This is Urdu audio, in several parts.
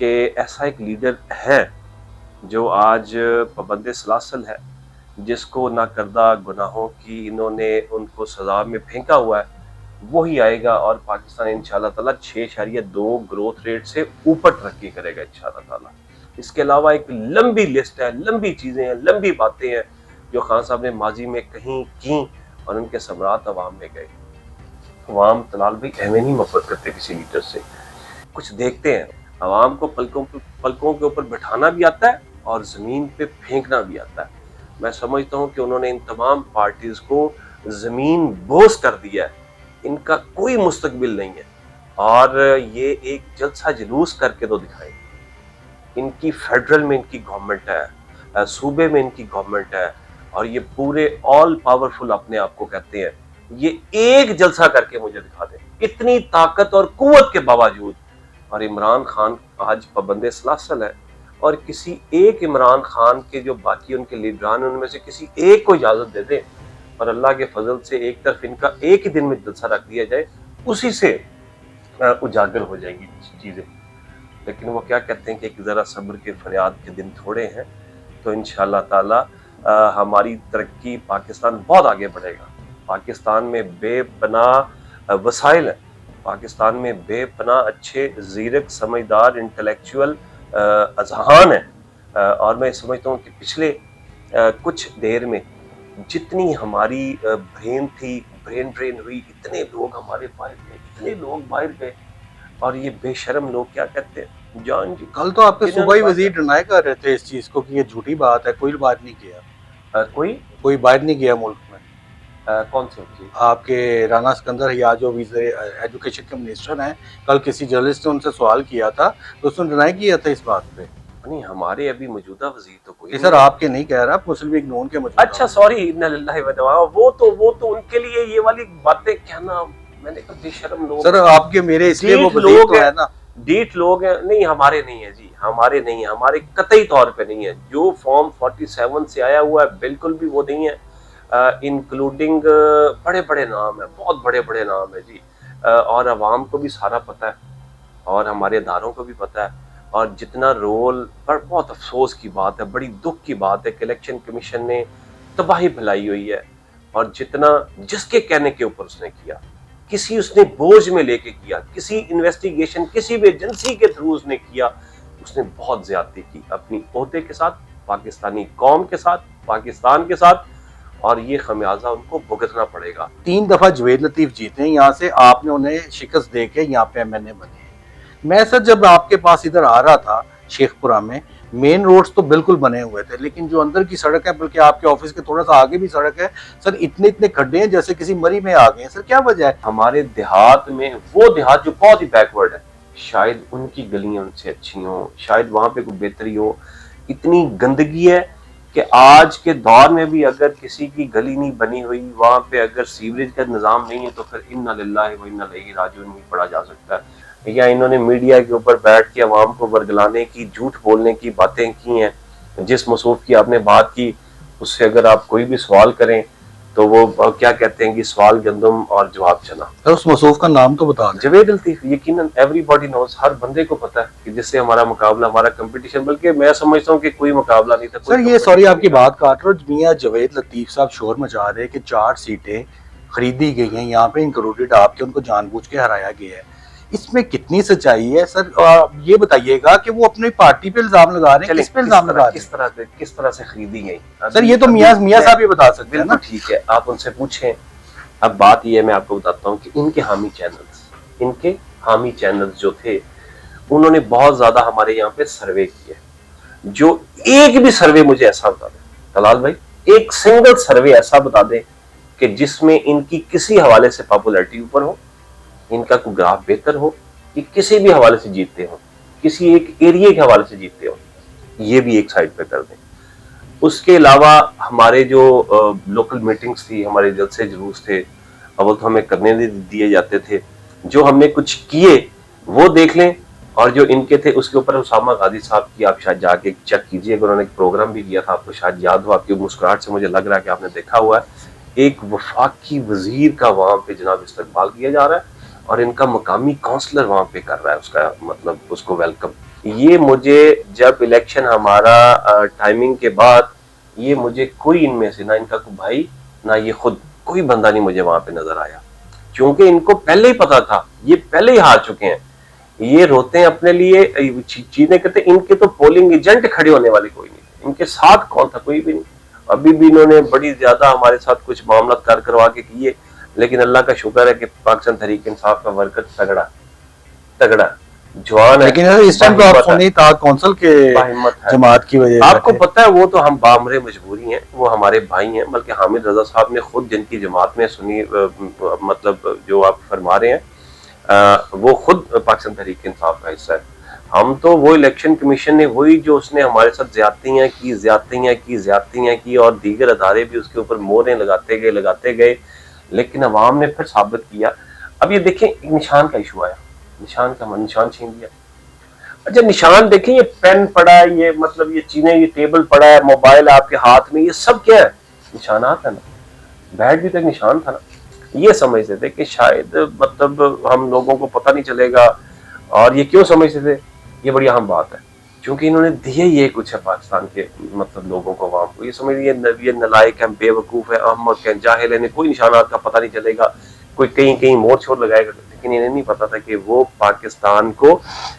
کہ ایسا ایک لیڈر ہے جو آج پابند سلاسل ہے، جس کو نہ کردہ گناہوں کی انہوں نے ان کو سزا میں پھینکا ہوا ہے، وہی آئے گا اور پاکستان انشاءاللہ تعالیٰ 6.2 گروتھ ریٹ سے اوپر ترقی کرے گا انشاءاللہ تعالیٰ۔ اس کے علاوہ ایک لمبی لسٹ ہے، لمبی چیزیں ہیں، لمبی باتیں ہیں جو خان صاحب نے ماضی میں کہیں کی اور ان کے ثمرات عوام میں گئے۔ عوام طلال بھائی اہمیں نہیں محبت کرتے کسی لیڈر سے، کچھ دیکھتے ہیں، عوام کو پلکوں کے اوپر بٹھانا بھی آتا ہے اور زمین پہ پھینکنا بھی آتا ہے۔ میں سمجھتا ہوں کہ انہوں نے ان تمام پارٹیز کو زمین بوس کر دیا ہے، ان کا کوئی مستقبل نہیں ہے، اور یہ ایک جلسہ جلوس کر کے تو دکھائیں۔ ان کی فیڈرل میں ان کی گورنمنٹ ہے، صوبے میں ان کی گورنمنٹ ہے، اور یہ پورے آل پاورفل اپنے آپ کو کہتے ہیں۔ یہ ایک جلسہ کر کے مجھے دکھا دیں اتنی طاقت اور قوت کے باوجود، اور عمران خان آج پابند سلاسل ہے، اور کسی ایک عمران خان کے جو باقی ان کے لیڈران ان میں سے کسی ایک کو اجازت دے دیں اور اللہ کے فضل سے ایک طرف ان کا ایک ہی دن میں جلسہ رکھ دیا جائے، اسی سے اجاگر ہو جائیں گی چیزیں۔ لیکن وہ کیا کہتے ہیں کہ ایک ذرا صبر کے فریاد کے دن تھوڑے ہیں، تو انشاءاللہ تعالی ہماری ترقی، پاکستان بہت آگے بڑھے گا۔ پاکستان میں بے پناہ وسائل ہیں، پاکستان میں بے پناہ اچھے زیرک سمجھدار انٹلیکچوئل اذہان ہیں، اور میں سمجھتا ہوں کہ پچھلے کچھ دیر میں جتنی ہماری برین تھی، برین ڈرین ہوئی، اتنے لوگ ہمارے باہر گئے، اتنے لوگ باہر گئے، اور یہ بے شرم لوگ کیا کہتے ہیں جان جی۔ کل تو آپ کے صوبائی وزیر ڈینائی کر رہے تھے اس چیز کو کہ یہ جھوٹی بات ہے، کوئی باہر نہیں کیا، کوئی باہر نہیں گیا ملک میں۔ کون سے چیز؟ آپ کے رانا سکندر حیات جو ایجوکیشن کے منسٹر ہیں، کل کسی جرنلسٹ نے ان سے سوال کیا تھا تو اس نے ڈینائی کیا تھا اس بات پہ۔ نہیں، ہمارے ابھی موجودہ وزیر تو کوئی سر آپ کے نہیں کہہ رہا، مسلم لیگ نون کے موجودہ۔ اچھا سوری، انا للہ و انا وہ تو ان کے لیے یہ والی باتیں کہنا، میں نے کہا بے شرم لوگ۔ سر آپ کے میرے اس لیے وہ وزیر تو ہے نا، ڈیٹ لوگ ہیں۔ نہیں ہمارے نہیں ہیں جی، ہمارے نہیں ہیں، ہمارے قطعی طور پہ نہیں ہے۔ جو فارم 47 سے آیا ہوا ہے بالکل بھی وہ نہیں ہے، انکلوڈنگ بڑے بڑے نام ہیں، بہت بڑے بڑے نام ہیں جی، اور عوام کو بھی سارا پتہ ہے اور ہمارے اداروں کو بھی پتہ ہے، اور جتنا رول پر بہت افسوس کی بات ہے، بڑی دکھ کی بات ہے کہ الیکشن کمیشن نے تباہی پھیلائی ہوئی ہے، اور جتنا جس کے کہنے کے اوپر اس نے کیا، کسی اس نے بوجھ میں لے کے کیا، کسی انویسٹیگیشن کسی بھی ایجنسی کے تھرو اس نے کیا، اس نے بہت زیادتی کی اپنی عہدے کے ساتھ، پاکستانی قوم کے ساتھ، پاکستان کے ساتھ، اور یہ خمیازہ ان کو بھگتنا پڑے گا۔ 3 دفعہ جوید لطیف جیتے ہیں یہاں سے، آپ نے انہیں شکست دے کے یہاں پہ MNA بنے۔ میں سر جب آپ کے پاس ادھر آ رہا تھا شیخ پورہ میں، مین روڈز تو بالکل بنے ہوئے تھے، لیکن جو اندر کی سڑک ہے، بلکہ آپ کے آفس کے تھوڑا سا آگے بھی سڑک ہے سر، اتنے کھڈے ہیں جیسے کسی مری میں آ گئے ہیں۔ سر کیا وجہ ہے؟ ہمارے دیہات میں، وہ دیہات جو بہت ہی بیکورڈ ہے، شاید ان کی گلیاں ان سے اچھی ہوں، شاید وہاں پہ کوئی بہتری ہو، اتنی گندگی ہے کہ آج کے دور میں بھی اگر کسی کی گلی نہیں بنی ہوئی، وہاں پہ اگر سیوریج کا نظام نہیں ہے، تو پھر انا للہ و انا الیہ راجعون نہیں پڑھا جا سکتا ہے۔ یا انہوں نے میڈیا کے اوپر بیٹھ کے عوام کو برگلانے کی، جھوٹ بولنے کی باتیں کی ہیں۔ جس مصوف کی آپ نے بات کی، اس سے اگر آپ کوئی بھی سوال کریں تو وہ کیا کہتے ہیں کہ سوال گندم اور جواب چنا۔ سر اس مصوف کا نام تو بتا دیں۔ جوید لطیف، یقیناً ایوری باڈی نوز، ہر بندے کو پتا ہے کہ جس سے ہمارا مقابلہ، ہمارا کمپٹیشن، بلکہ میں سمجھتا ہوں کہ کوئی مقابلہ نہیں تھا۔ سر یہ سوری آپ کی بات کاٹ رہا ہوں، میاں جوید لطیف صاحب شور مچا رہے کہ 4 سیٹیں خریدی گئی ہیں، یہاں پہ انکلوڈیڈ آپ کے، ان کو جان بوجھ کے ہرایا گیا ہے، اس میں کتنی سچائی ہے؟ سر یہ بتائیے گا کہ وہ اپنی پارٹی پہ الزام لگا رہے ہیں، کس پہ الزام لگا رہے ہیں؟ کس طرح سے خریدی گئی؟ سر یہ تو میاں صاحب یہ بتا سکتے ہیں نا۔ بالکل ٹھیک ہے، آپ ان سے پوچھیں۔ اب بات یہ ہے، میں آپ کو بتاتا ہوں کہ ان کے حامی چینلز جو تھے، انہوں نے بہت زیادہ ہمارے یہاں پہ سروے کیے، جو ایک بھی سروے مجھے ایسا بتا دیں طلال بھائی، ایک سنگل سروے ایسا بتا دیں کہ جس میں ان کی کسی حوالے سے پاپولیرٹی اوپر ہو، ان کا کوئی گراف بہتر ہو، کہ کسی بھی حوالے سے جیتتے ہوں، کسی ایک ایریے کے حوالے سے جیتتے ہوں، یہ بھی ایک سائڈ پہ کر دیں۔ اس کے علاوہ ہمارے جو لوکل میٹنگز تھی، ہمارے جلسے جلوس تھے، اول تو ہمیں کرنے دیے جاتے تھے، جو ہم نے کچھ کیے وہ دیکھ لیں، اور جو ان کے تھے اس کے اوپر اسامہ غازی صاحب کی آپ شاید جا کے چیک کیجئے، اگر انہوں نے ایک پروگرام بھی کیا تھا، آپ کو شاید یاد ہو، آپ کی مسکراہٹ سے مجھے لگ رہا ہے کہ آپ نے دیکھا ہوا ہے، ایک وفاقی وزیر کا وہاں پہ جناب استقبال کیا جا رہا ہے، اور ان کا مقامی کونسلر وہاں پہ کر رہا ہے اس کا مطلب اس کو ویلکم۔ یہ مجھے جب الیکشن ہمارا ٹائمنگ کے بعد یہ مجھے کوئی ان میں سے نہ ان کا کوئی بھائی نہ یہ خود کوئی بندہ نہیں مجھے وہاں پہ نظر آیا، کیونکہ ان کو پہلے ہی پتا تھا، یہ پہلے ہی ہار چکے ہیں، یہ روتے ہیں اپنے لیے چیزیں کرتے، ان کے تو پولنگ ایجنٹ کھڑے ہونے والے کوئی نہیں تھے، ان کے ساتھ کون تھا؟ کوئی بھی نہیں۔ ابھی بھی انہوں نے بڑی زیادہ ہمارے ساتھ کچھ معاملات کروا کے کیے، لیکن اللہ کا شکر ہے کہ پاکستان تحریک انصاف کا ورکر تگڑا جوان ہے، لیکن اس ٹائم تو آپ سنی تھا کونسل کے جماعت کی وجہ آپ کو پتہ ہے وہ تو ہم بامرے مجبوری ہیں، وہ ہمارے بھائی ہیں، بلکہ حامد رضا صاحب نے خود جن کی جماعت میں سنی مطلب جو آپ فرما رہے ہیں وہ خود پاکستان تحریک انصاف کا حصہ ہے۔ ہم تو وہ الیکشن کمیشن نے وہی جو اس نے ہمارے ساتھ زیادتیاں کی اور دیگر ادارے بھی اس کے اوپر موریں لگاتے گئے، لیکن عوام نے پھر ثابت کیا۔ اب یہ دیکھیں نشان کا ایشو آیا، نشان چھین دیا۔ اچھا نشان دیکھیں، یہ پین پڑا ہے، یہ مطلب یہ چیزیں، یہ ٹیبل پڑا ہے، موبائل آپ کے ہاتھ میں، یہ سب کیا ہے؟ نشانات ہے نا، بیٹ بھی تو ایک نشان تھا نا۔ یہ سمجھتے تھے کہ شاید مطلب ہم لوگوں کو پتہ نہیں چلے گا، اور یہ کیوں سمجھتے تھے؟ یہ بڑی اہم بات ہے، کیونکہ انہوں نے دیے یہ کچھ ہے پاکستان کے مطلب لوگوں کو، عوام کو، یہ سمجھ یہ نالائق ہے، بے وقوف ہے، احمق ہے، جاہل ہے، کوئی نشانات کا پتہ نہیں چلے گا، کوئی کہیں مور چھوڑ لگائے گا، لیکن انہیں نہیں پتا تھا کہ وہ پاکستان کو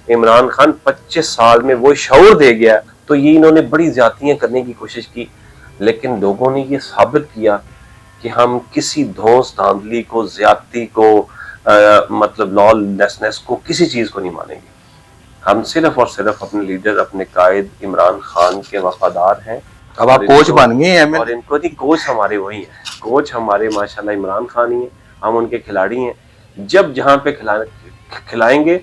عمران خان 25 سال میں وہ شعور دے گیا، تو یہ انہوں نے بڑی زیادتیاں کرنے کی کوشش کی، لیکن لوگوں نے یہ ثابت کیا کہ ہم کسی دھونس دھاندلی کو، زیادتی کو، مطلب لال لیسنس کو، کسی چیز کو نہیں مانیں گے۔ ہم صرف اور صرف اپنے لیڈر، اپنے قائد عمران خان کے وفادار ہیں۔ اب آپ کوچ بن گئے ہیں، اور ان کو نہیں، کوچ ہمارے وہی ہیں، کوچ ہمارے ماشاءاللہ عمران خان ہی ہیں، ہم ان کے کھلاڑی ہیں۔ جب جہاں پہ کھلائیں گے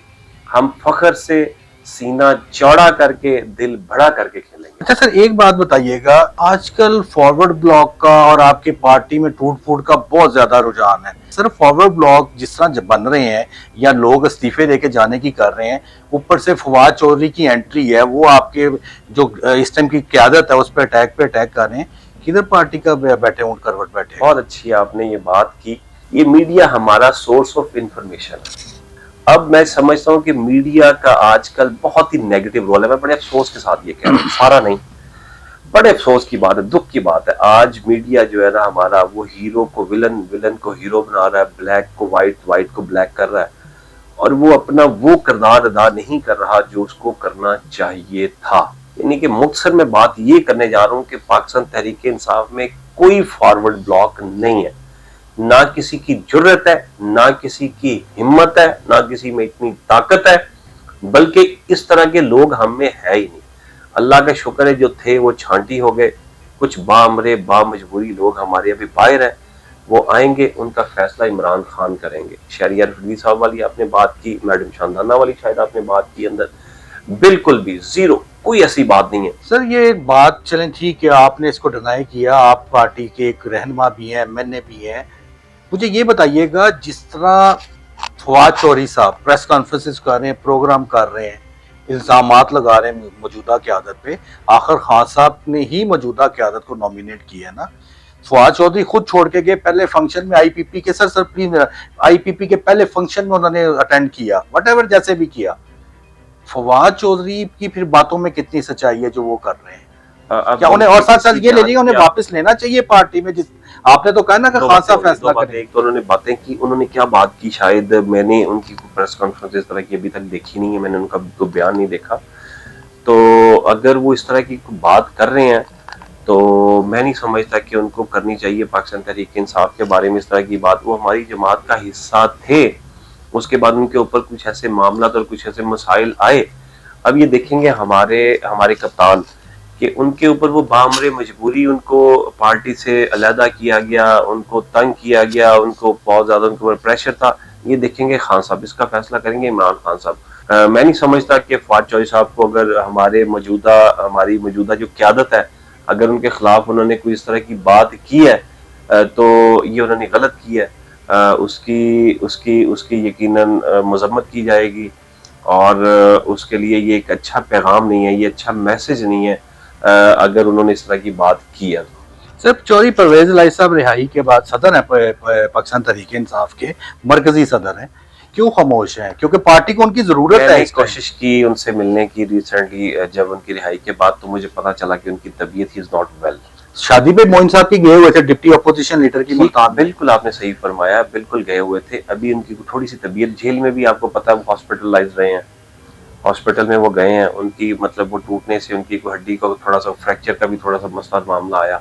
ہم فخر سے سینہ چوڑا کر کے، دل بڑا کر کے کھیلیں گے۔ اچھا سر ایک بات بتائیے گا، آج کل فارورڈ بلاک کا اور آپ کے پارٹی میں ٹوٹ پھوٹ کا بہت زیادہ رجحان ہے، صرف فارورڈ بلاک جس طرح جب بن رہے ہیں یا لوگ استعفے دے کے جانے کی کر رہے ہیں، اوپر سے فواد چودھری کی انٹری ہے، وہ آپ کے جو اس ٹائم کی قیادت ہے اس پہ اٹیک کر رہے ہیں، کدھر پارٹی کا بیٹھے اونٹ کروٹ بیٹھے؟ بہت اچھی آپ نے یہ بات کی، یہ میڈیا ہمارا سورس آف انفارمیشن ہے۔ اب میں سمجھتا ہوں کہ میڈیا کا آج کل بہت ہی نیگیٹو رول ہے، میں بڑے افسوس کے ساتھ یہ کہہ رہا ہوں، سارا نہیں، بڑے افسوس کی بات ہے، دکھ کی بات ہے۔ آج میڈیا جو ہے نا ہمارا، وہ ہیرو کو ولن، ولن کو ہیرو بنا رہا ہے، بلیک کو وائٹ، وائٹ کو بلیک کر رہا ہے، اور وہ اپنا وہ کردار ادا نہیں کر رہا جو اس کو کرنا چاہیے تھا۔ یعنی کہ مختصر میں بات یہ کرنے جا رہا ہوں کہ پاکستان تحریک انصاف میں کوئی فارورڈ بلاک نہیں ہے، نہ کسی کی جرت ہے، نہ کسی کی ہمت ہے، نہ کسی میں اتنی طاقت ہے، بلکہ اس طرح کے لوگ ہم میں ہے ہی نہیں۔ اللہ کا شکر ہے جو تھے وہ چھانٹی ہو گئے، کچھ بامرے مجبوری لوگ ہمارے ابھی باہر ہیں، وہ آئیں گے، ان کا فیصلہ عمران خان کریں گے۔ شہریار فرید صاحب والی آپ نے بات کی، میڈم شاندانہ والی شاید آپ نے بات کی، اندر بالکل بھی زیرو، کوئی ایسی بات نہیں ہے۔ سر یہ ایک بات چلیں ٹھیک ہے، آپ نے اس کو ڈینائی کیا، آپ پارٹی کے ایک رہنما بھی ہیں، MNA بھی ہیں، مجھے یہ بتائیے گا جس طرح فواد چودھری صاحب پریس کانفرنسز کر رہے ہیں، پروگرام کر رہے ہیں، الزامات لگا رہے ہیں موجودہ قیادت پہ، آخر خان صاحب نے ہی موجودہ قیادت کو نامینیٹ کیا ہے نا۔ فواد چودھری خود چھوڑ کے گئے پہلے فنکشن میں، IPP کے سر پلیز IPP کے پہلے فنکشن میں انہوں نے اٹینڈ کیا، وٹ ایور جیسے بھی کیا۔ فواد چودھری کی پھر باتوں میں کتنی سچائی ہے جو وہ کر رہے ہیں؟ کیا انہیں، اور ساتھ ساتھ یہ لے لیے انہیں واپس لینا چاہیے پارٹی میں؟ جس آپ نے تو کہا نا کہ خان صاحب فیصلہ کریں۔ ایک تو انہوں نے باتیں کی، انہوں نے کیا بات کی، شاید میں نے ان کی پریس کانفرنس اس طرح کی ابھی تک دیکھی نہیں ہے، میں نے ان کا تو بیان نہیں دیکھا، تو اگر وہ اس طرح کی بات کر رہے ہیں تو میں نہیں سمجھتا کہ ان کو کرنی چاہیے پاکستان تحریک انصاف کے بارے میں اس طرح کی بات۔ وہ ہماری جماعت کا حصہ تھے، اس کے بعد ان کے اوپر کچھ ایسے معاملات اور کچھ ایسے مسائل آئے۔ اب یہ دیکھیں گے ہمارے کپتان کہ ان کے اوپر وہ بامرے مجبوری ان کو پارٹی سے علیحدہ کیا گیا، ان کو تنگ کیا گیا، ان کو بہت زیادہ ان کے اوپر پریشر تھا۔ یہ دیکھیں گے خان صاحب، اس کا فیصلہ کریں گے عمران خان صاحب۔ میں نہیں سمجھتا کہ فواد چودھری صاحب کو اگر ہماری موجودہ جو قیادت ہے، اگر ان کے خلاف انہوں نے کوئی اس طرح کی بات کی ہے تو یہ انہوں نے غلط کی ہے، اس کی یقیناً مذمت کی جائے گی، اور اس کے لیے یہ ایک اچھا پیغام نہیں ہے، یہ اچھا میسج نہیں ہے اگر انہوں نے اس طرح کی بات کی ہے۔ صرف چوری پرویز الہی صاحب رہائی کے بعد صدر ہیں پاکستان تحریک انصاف کے، مرکزی صدر ہیں، کیوں خاموش ہیں؟ کیونکہ پارٹی کو ان کی ضرورت میں ہے نے اس ٹائم۔ کوشش کی ان سے ملنے کی ریسنٹلی، جب ان کی رہائی کے بعد تو مجھے پتا چلا کہ ان کی طبیعت از ناٹ ویل۔ شادی پہ معین صاحب کی گئے ہوئے تھے ڈپٹی اپوزیشن لیڈر کی ملتان میں۔ بالکل آپ نے صحیح فرمایا، بالکل گئے ہوئے تھے۔ ابھی ان کی تھوڑی سی طبیعت، جیل میں بھی آپ کو پتا ہے وہ ہاسپٹلائز رہے ہیں، ہاسپٹل میں وہ گئے ہیں، ان کی مطلب وہ ٹوٹنے سے ان کی ہڈی کو تھوڑا سا فریکچر کا بھی تھوڑا سا مسئلہ معاملہ آیا۔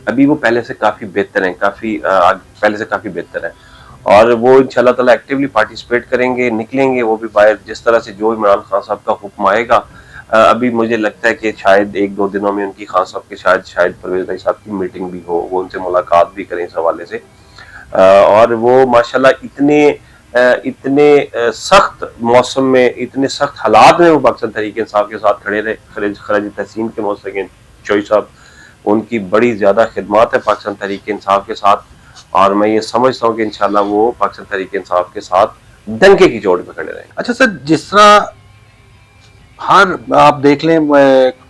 ابھی وہ پہلے سے کافی بہتر ہیں، پہلے سے کافی بہتر ہیں، اور وہ انشاءاللہ تعالی ایکٹیولی پارٹیسپیٹ کریں گے، نکلیں گے وہ بھی باہر، جس طرح سے جو عمران خان صاحب کا حکم آئے گا۔ ابھی مجھے لگتا ہے کہ شاید 1-2 دنوں میں ان کی خان صاحب کے شاید پرویز بھائی صاحب کی میٹنگ بھی ہو، وہ ان سے ملاقات بھی کریں اس حوالے سے، اور وہ ماشاءاللہ اتنے سخت موسم میں، اتنے سخت حالات میں وہ پاکستان تحریک انصاف کے ساتھ کھڑے رہے۔ خراج تحسین کے موسیقین چوئی صاحب، ان کی بڑی زیادہ خدمات ہے پاکستان تحریک انصاف کے ساتھ، اور میں یہ سمجھتا ہوں کہ انشاءاللہ وہ پاکستان تحریک انصاف کے ساتھ ڈنکے کی چوٹ پہ کھڑے رہیں گے۔ اچھا سر، جس طرح آپ دیکھ لیں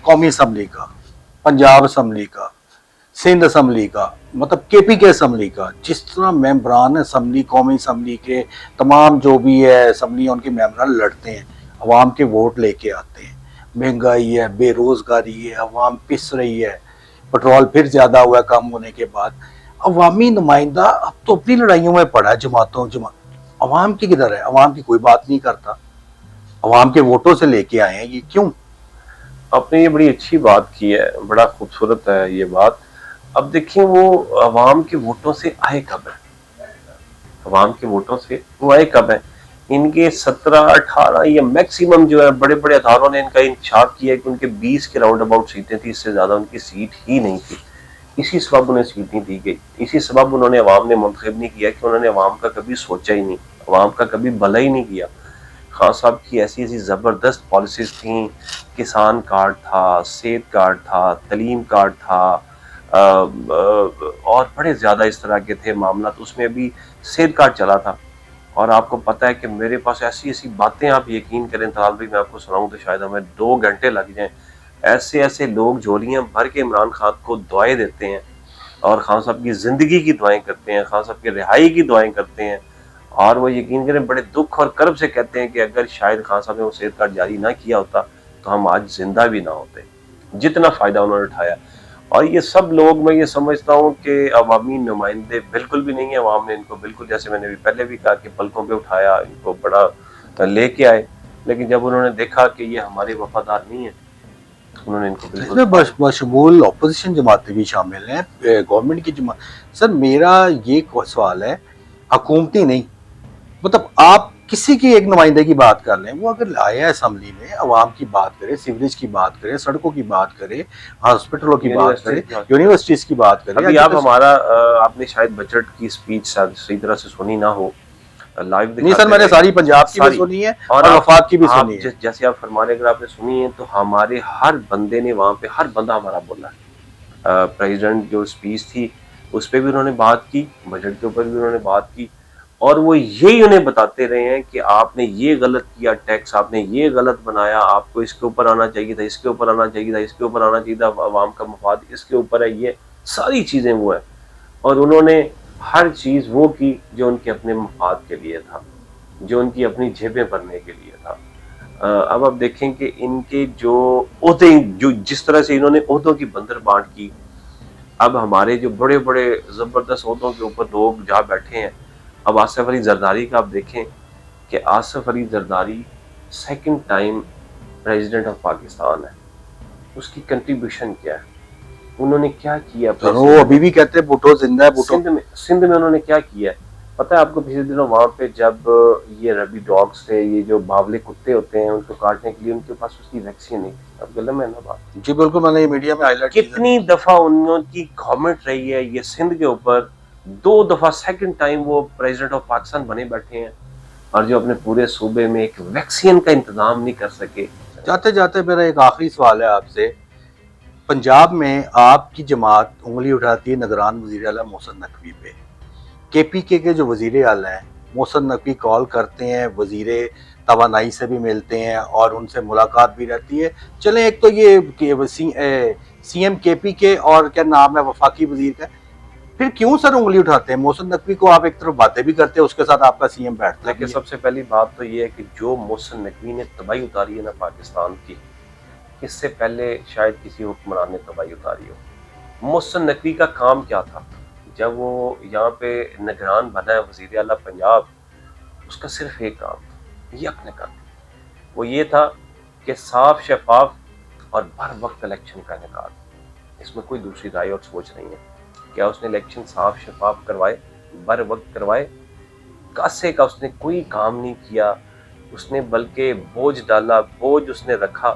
قومی اسمبلی کا، پنجاب اسمبلی کا، سندھ اسمبلی کا، مطلب کے پی کے اسمبلی کا، جس طرح ممبران اسمبلی، قومی اسمبلی کے تمام جو بھی ہے اسمبلی ان کے ممبران لڑتے ہیں، عوام کے ووٹ لے کے آتے ہیں، مہنگائی ہے، بے روزگاری ہے، عوام پس رہی ہے، پٹرول پھر زیادہ ہوا ہے کم ہونے کے بعد، عوامی نمائندہ اب تو اپنی لڑائیوں میں پڑا ہے، عوام کی کدھر ہے؟ عوام کی کوئی بات نہیں کرتا، عوام کے ووٹوں سے لے کے آئے ہیں، یہ کیوں؟ آپ نے یہ بڑی اچھی بات کی ہے، بڑا خوبصورت ہے یہ بات۔ اب دیکھیں وہ عوام کے ووٹوں سے آئے کب ہیں؟ عوام کے ووٹوں سے وہ آئے کب ہیں؟ ان کے 17-18 یا میکسیمم جو ہے بڑے بڑے اداروں نے ان کا انکشاف کیا ہے کہ ان کے 20 کے راؤنڈ اباؤٹ سیٹیں تھی، اس سے زیادہ ان کی سیٹ ہی نہیں تھی۔ اسی سبب انہیں سیٹ نہیں دی گئی، اسی سبب انہوں نے عوام نے منتخب نہیں کیا کہ انہوں نے عوام کا کبھی سوچا ہی نہیں، عوام کا کبھی بھلا ہی نہیں کیا۔ خان صاحب کی ایسی زبردست پالیسیز تھیں، کسان کارڈ تھا، صحت کارڈ تھا، تعلیم کارڈ تھا، اور بڑے زیادہ اس طرح کے تھے معاملات۔ اس میں ابھی صحت کارڈ چلا تھا، اور آپ کو پتہ ہے کہ میرے پاس ایسی باتیں، آپ یقین کریں طلال بھائی، میں آپ کو سناؤں تو شاید ہمیں 2 گھنٹے لگ جائیں۔ ایسے لوگ جھولیاں بھر کے عمران خان کو دعائیں دیتے ہیں، اور خان صاحب کی زندگی کی دعائیں کرتے ہیں، خان صاحب کی رہائی کی دعائیں کرتے ہیں، اور وہ یقین کریں بڑے دکھ اور کرب سے کہتے ہیں کہ اگر شاید خان صاحب نے وہ صحت کارڈ جاری نہ کیا ہوتا تو ہم آج زندہ بھی نہ ہوتے، جتنا فائدہ انہوں نے اٹھایا۔ اور یہ سب لوگ، میں یہ سمجھتا ہوں کہ عوامی نمائندے بالکل بھی نہیں ہیں۔ عوام نے ان کو بالکل، جیسے میں نے بھی پہلے بھی کہا، کہ پلکوں پہ اٹھایا، ان کو بڑا لے کے آئے، لیکن جب انہوں نے دیکھا کہ یہ ہمارے وفادار نہیں ہیں، انہوں نے ان کو اس میں بشمول اپوزیشن جماعتیں بھی شامل ہیں، گورنمنٹ کی جماعت۔ سر میرا یہ سوال ہے، حکومتی نہیں، مطلب آپ کسی کی ایک نمائندے کی بات کر لیں، وہ اگر آیا اسمبلی میں عوام کی بات کرے، سیوریج کی بات کرے، سڑکوں کی بات کرے، ہاسپٹلوں کی بات کرے، یونیورسٹیز کی بات کرے۔ ابھی آپ آپ نے شاید بجٹ کی سپیچ صحیح طرح سے سنی نہ ہو، لائیو نہیں سر، میں نے ساری پنجاب کی بھی سنی ہے اور وفاق کی بھی سنی ہے۔ جیسے آپ فرما رہے، اگر آپ نے سنی ہے تو ہمارے ہر بندے نے وہاں پہ، ہر بندہ ہمارا بولا ہے۔ پریزیڈنٹ جو سپیچ تھی اس پہ بھی انہوں نے بات کی، بجٹ کے اوپر بھی انہوں نے بات کی، اور وہ یہی انہیں بتاتے رہے ہیں کہ آپ نے یہ غلط کیا، ٹیکس آپ نے یہ غلط بنایا، آپ کو اس کے اوپر آنا چاہیے تھا، اس کے اوپر آنا چاہیے تھا، اس کے اوپر آنا چاہیے تھا، عوام کا مفاد اس کے اوپر ہے، یہ ساری چیزیں وہ ہیں، اور انہوں نے ہر چیز وہ کی جو ان کے اپنے مفاد کے لیے تھا، جو ان کی اپنی جیبیں بھرنے کے لیے تھا۔ اب آپ دیکھیں کہ ان کے جو عہدے، جو جس طرح سے انہوں نے عہدوں کی بندر بانٹ کی، اب ہمارے جو بڑے بڑے زبردست عہدوں کے اوپر لوگ جا بیٹھے ہیں۔ اب آصف علی زرداری کا آپ دیکھیں کہ Asif Ali Zardari 2nd time president of Pakistan ہے، اس کی کنٹریبیوشن کیا ہے، انہوں نے کیا کیا؟ وہ ابھی بھی کہتے ہیں بھٹو زندہ ہے، بھٹو سندھ میں انہوں نے کیا کیا ہے پتہ ہے آپ کو؟ پچھلے دنوں وہاں پہ جب یہ ربی ڈاگس تھے، یہ جو باولے کتے ہوتے ہیں، ان کو کاٹنے کے لیے ان کے پاس اس کی ویکسین نہیں تھی۔ اب غلط ہے نا بات؟ جی بالکل، میں نے یہ میڈیا میں ہائی لائٹ کتنی دفعہ انہوں کی گورنمنٹ رہی ہے یہ سندھ کے اوپر، 2 دفعہ 2nd ٹائم وہ پریزیڈنٹ آف پاکستان بنے بیٹھے ہیں، اور جو اپنے پورے صوبے میں ایک ویکسین کا انتظام نہیں کر سکے۔ جاتے جاتے میرا ایک آخری سوال ہے آپ سے، پنجاب میں آپ کی جماعت انگلی اٹھاتی ہے نگران وزیر اعلیٰ محسن نقوی پہ، کے پی کے جو وزیر اعلیٰ ہیں محسن نقوی کال کرتے ہیں، وزیر توانائی سے بھی ملتے ہیں اور ان سے ملاقات بھی رہتی ہے۔ چلیں ایک تو یہ سی ایم کے پی کے اور کیا نام ہے وفاقی وزیر کا، پھر کیوں سر انگلی اٹھاتے ہیں؟ محسن نقوی کو آپ ایک طرف باتیں بھی کرتے ہیں، اس کے ساتھ آپ کا سی ایم بیٹھتا لیکن ہے. سب سے پہلی بات تو یہ ہے کہ جو محسن نقوی نے تباہی اتاری ہے نا پاکستان کی، اس سے پہلے شاید کسی حکمران نے تباہی اتاری ہو. محسن نقوی کا کام کیا تھا جب وہ یہاں پہ نگران بنا ہے وزیر اعلیٰ پنجاب؟ اس کا صرف ایک کام تھا، یک نکات. وہ یہ تھا کہ صاف شفاف اور بر وقت الیکشن کا انعقاد. اس میں کوئی دوسری رائے اور سوچ نہیں ہے. کیا اس نے الیکشن صاف شفاف کروائے، بر وقت کروائے؟ کاسے کا اس نے کوئی کام نہیں کیا. اس نے بلکہ بوجھ ڈالا، بوجھ اس نے رکھا.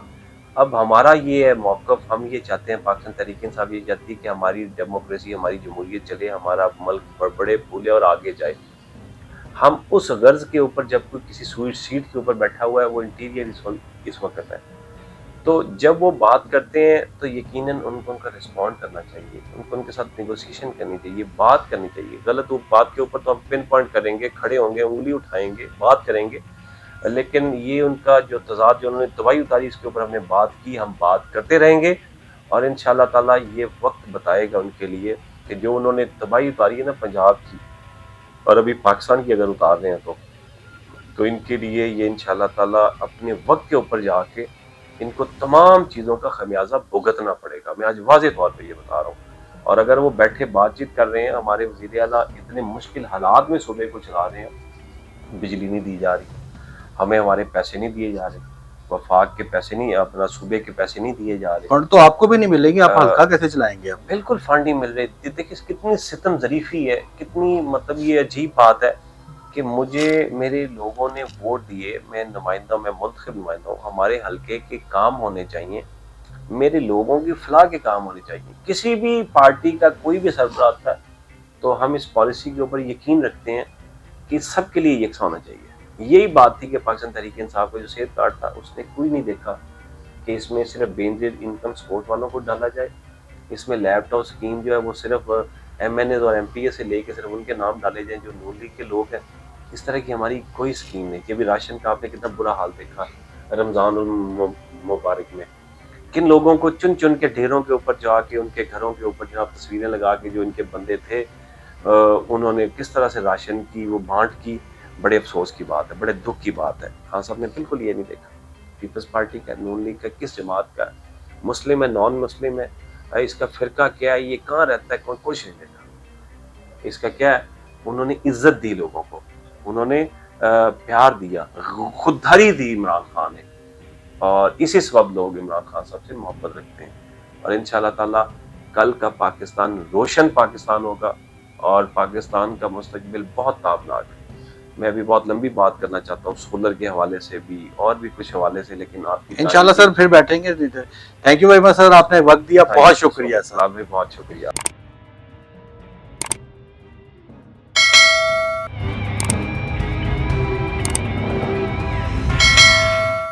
اب ہمارا یہ ہے موقف، ہم یہ چاہتے ہیں، پاکستان تحریک انصاف یہ چاہتی ہے کہ ہماری ڈیموکریسی، ہماری جمہوریت چلے، ہمارا ملک بڑے پھولے اور آگے جائے. ہم اس غرض کے اوپر جب کوئی کسی سیٹ کے اوپر بیٹھا ہوا ہے، وہ انٹیریئر اس وقت ہے، تو جب وہ بات کرتے ہیں تو یقیناً ان کو ان کا رسپونڈ کرنا چاہیے، ان کو ان کے ساتھ نیگوسیشن کرنی چاہیے، بات کرنی چاہیے. غلط بات کے اوپر تو ہم پن پوائنٹ کریں گے، کھڑے ہوں گے، انگلی اٹھائیں گے، بات کریں گے. لیکن یہ ان کا جو تضاد، جو انہوں نے تباہی اتاری، اس کے اوپر ہم نے بات کی، ہم بات کرتے رہیں گے. اور انشاءاللہ تعالیٰ یہ وقت بتائے گا ان کے لیے کہ جو انہوں نے تباہی اتاری ہے نا پنجاب کی، اور ابھی پاکستان کی اگر اتار رہے ہیں تو ان کے لیے یہ انشاءاللہ تعالیٰ اپنے وقت کے اوپر جا کے ان کو تمام چیزوں کا خمیازہ بھگتنا پڑے گا. میں آج واضح طور پہ یہ بتا رہا ہوں. اور اگر وہ بیٹھے بات چیت کر رہے ہیں، ہمارے وزیر اعلیٰ اتنے مشکل حالات میں صوبے کو چلا رہے ہیں، بجلی نہیں دی جا رہی، ہمیں ہمارے پیسے نہیں دیے جا رہے، وفاق کے پیسے نہیں، اپنا صوبے کے پیسے نہیں دیے جا رہے. فنڈ تو آپ کو بھی نہیں ملے گی، آپ ہلکا کیسے چلائیں گے؟ آپ بالکل فنڈ نہیں مل رہے. دیکھیں کتنی ستم ظریفی ہے، کتنی مطلب یہ عجیب بات ہے کہ مجھے میرے لوگوں نے ووٹ دیے، میں نمائندہ، میں منتخب نمائندہ ہوں. ہمارے حلقے کے کام ہونے چاہیے، میرے لوگوں کی فلاح کے کام ہونے چاہیے. کسی بھی پارٹی کا کوئی بھی سربراہ آتا ہے تو ہم اس پالیسی کے اوپر یقین رکھتے ہیں کہ سب کے لیے یکساں ہونا چاہیے. یہی بات تھی کہ پاکستان تحریک انصاف کا جو صحت کارڈ تھا، اس نے کوئی نہیں دیکھا کہ اس میں صرف بینظیر انکم سپورٹ والوں کو ڈالا جائے. اس میں لیپ ٹاپ اسکیم جو ہے وہ صرف ایم این ایز اور ایم پی اے سے لے کے صرف ان کے نام ڈالے جائیں جو نون لیگ کے لوگ ہیں. اس طرح کی ہماری کوئی اسکیم نہیں. کہ ابھی راشن کا آپ نے کتنا برا حال دیکھا رمضان المبارک میں، کن لوگوں کو چن چن کے ڈھیروں کے اوپر جا کے ان کے گھروں کے اوپر جناب تصویریں لگا کے جو ان کے بندے تھے انہوں نے کس طرح سے راشن کی وہ بانٹ کی. بڑے افسوس کی بات ہے، بڑے دکھ کی بات ہے. خان صاحب نے بالکل یہ نہیں دیکھا پیپلز پارٹی کا، نون لیگ کا، کس جماعت کا ہے، مسلم ہے، نان مسلم ہے، اس کا فرقہ کیا ہے، یہ کہاں رہتا ہے، کوئی کچھ نہیں دیکھا. اس کا کیا ہے، انہوں نے عزت دی لوگوں کو، انہوں نے پیار دیا، خودداری دی عمران خان نے. اور اسی سبب لوگ عمران خان صاحب سے محبت رکھتے ہیں. اور انشاءاللہ تعالیٰ کل کا پاکستان روشن پاکستان ہوگا اور پاکستان کا مستقبل بہت تابناک ہے. میں بھی بہت لمبی بات کرنا چاہتا ہوں سولر کے حوالے سے بھی اور بھی کچھ حوالے سے، لیکن آپ کی انشاءاللہ سر پھر بیٹھیں گے. تھینک یو ویری مچ سر، آپ نے وقت دیا، بہت شکریہ سر. آپ بھی بہت شکریہ.